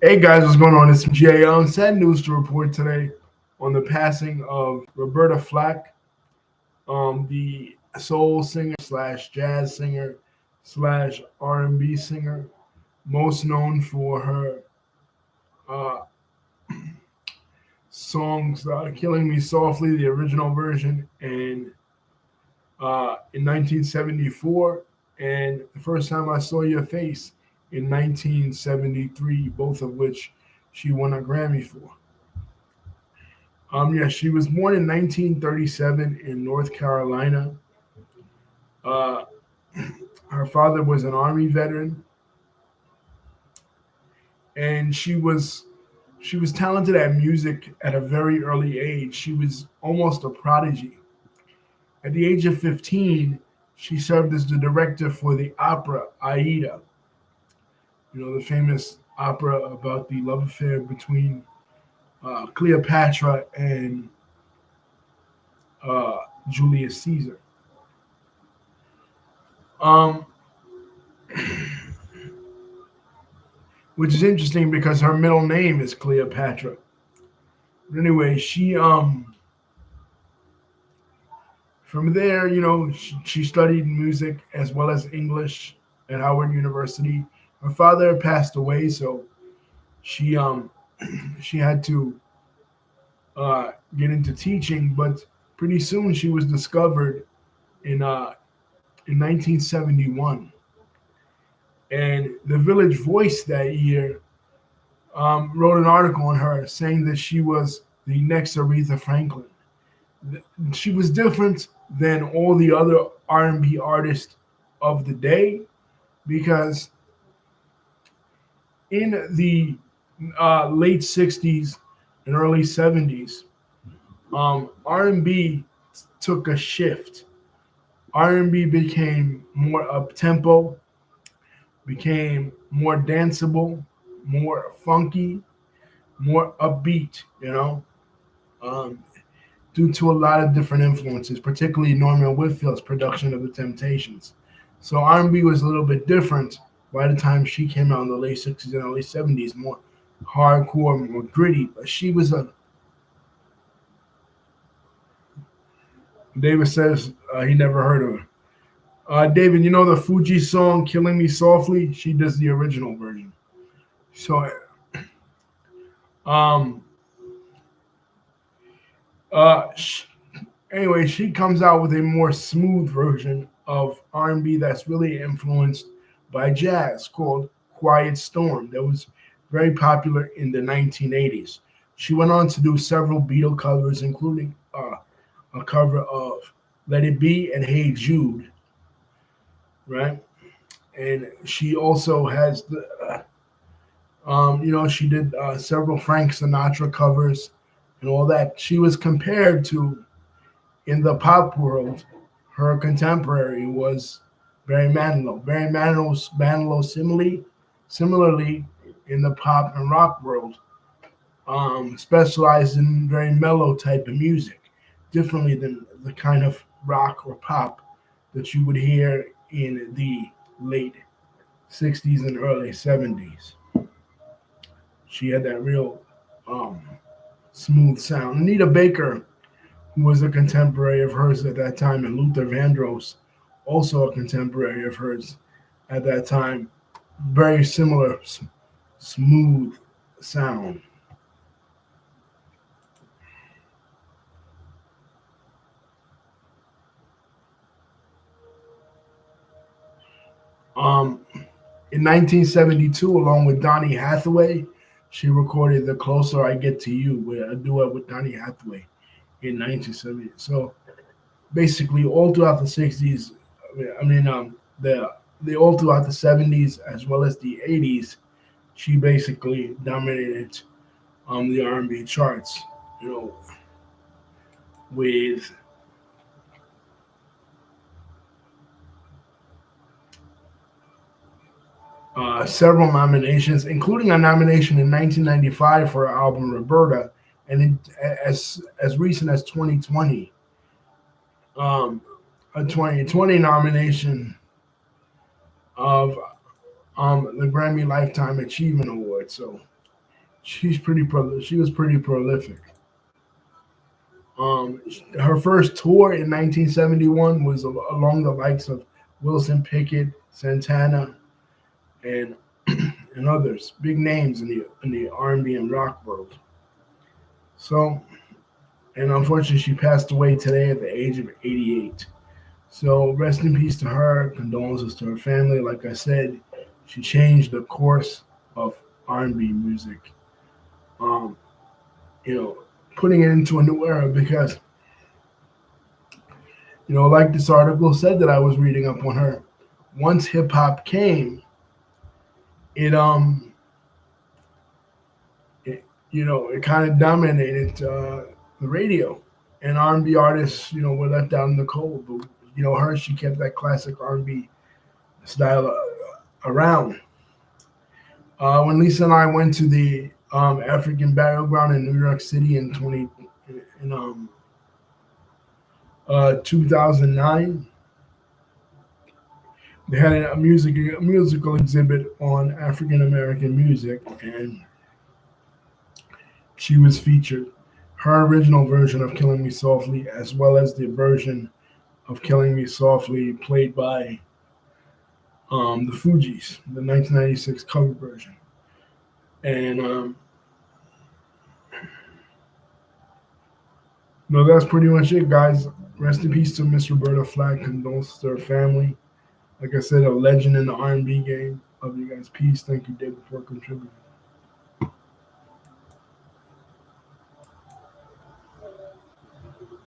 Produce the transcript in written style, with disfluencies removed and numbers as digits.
Hey guys, what's going on? It's Jay. Sad news to report today on the passing of Roberta Flack, the soul singer slash jazz singer slash R&B singer, most known for her uh, songs "Killing Me Softly," the original version, and in 1974, and "The First Time I Saw Your Face" in 1973, both of which she won a Grammy for. Yeah, she was born in 1937 in North Carolina. Uh, her father was an Army veteran, and she was talented at music at a very early age. She was almost a prodigy. At the age of 15, she served as the director for the opera Aida. The famous opera about the love affair between Cleopatra and uh, Julius Caesar. Um, which is interesting because her middle name is Cleopatra. But anyway, she from there, she studied music as well as English at Howard University. Her father passed away, so she she had to get into teaching. But pretty soon, she was discovered in 1971, and the Village Voice that year wrote an article on her saying that she was the next Aretha Franklin. She was different than all the other R&B artists of the day because in the late 60s and early 70s, R&B took a shift. R&B became more up tempo, became more danceable, more funky, more upbeat. Um, due to a lot of different influences, particularly Norman Whitfield's production of The Temptations. So R&B was a little bit different by the time she came out in the late 60s and early 70s, more hardcore, more gritty. But she was a, David says he never heard of her. David, you know the Fuji song Killing Me Softly? She does the original version. So, um, uh, sh- anyway, she comes out with a more smooth version of R&B that's really influenced by jazz called Quiet Storm that was very popular in the 1980s. She went on to do several Beatle covers, including a cover of Let It Be and Hey Jude, right? And she also has she did several Frank Sinatra covers and all that. She was compared to in the pop world, her contemporary was Barry Manilow. Barry Manilow similarly in the pop and rock world, specialized in very mellow type of music, differently than the kind of rock or pop that you would hear in the late 60s and early 70s. She had that real um, smooth sound. Anita Baker, who was a contemporary of hers at that time, and Luther Vandross, also a contemporary of hers at that time. Very similar, smooth sound. Um, in 1972, along with Donny Hathaway, she recorded "The Closer I Get to You," with a duet with Donny Hathaway in 1970. So basically, all throughout the 60s, the all throughout the 70s as well as the 80s, she basically dominated the R&B charts. You know, with several nominations, including a nomination in 1995 for her album Roberta, and as recent as 2020, um, a 2020 nomination of the Grammy Lifetime Achievement Award. So She was pretty prolific. Her first tour in 1971 was along the likes of Wilson Pickett, Santana, and and others, big names in the R&B and rock world. So, and unfortunately, she passed away today at the age of 88. So, rest in peace to her. Condolences to her family. Like I said, she changed the course of R&B music. Um, you know, putting it into a new era because like this article said that I was reading up on her. Once hip hop came, it it kind of dominated the radio, and R&B artists were left out in the cold. But her, she kept that classic R&B style around. When Lisa and I went to the African Battleground in New York City in 2009, they had a musical exhibit on African American music, and she was featured. Her original version of "Killing Me Softly," as well as the version of "Killing Me Softly" played by the Fugees, the 1996 cover version. And no, that's pretty much it, guys. Rest in peace to Miss Roberta Flack. Condolences to her family. Like I said, a legend in the R&B game. Love you guys. Peace. Thank you, David, for contributing.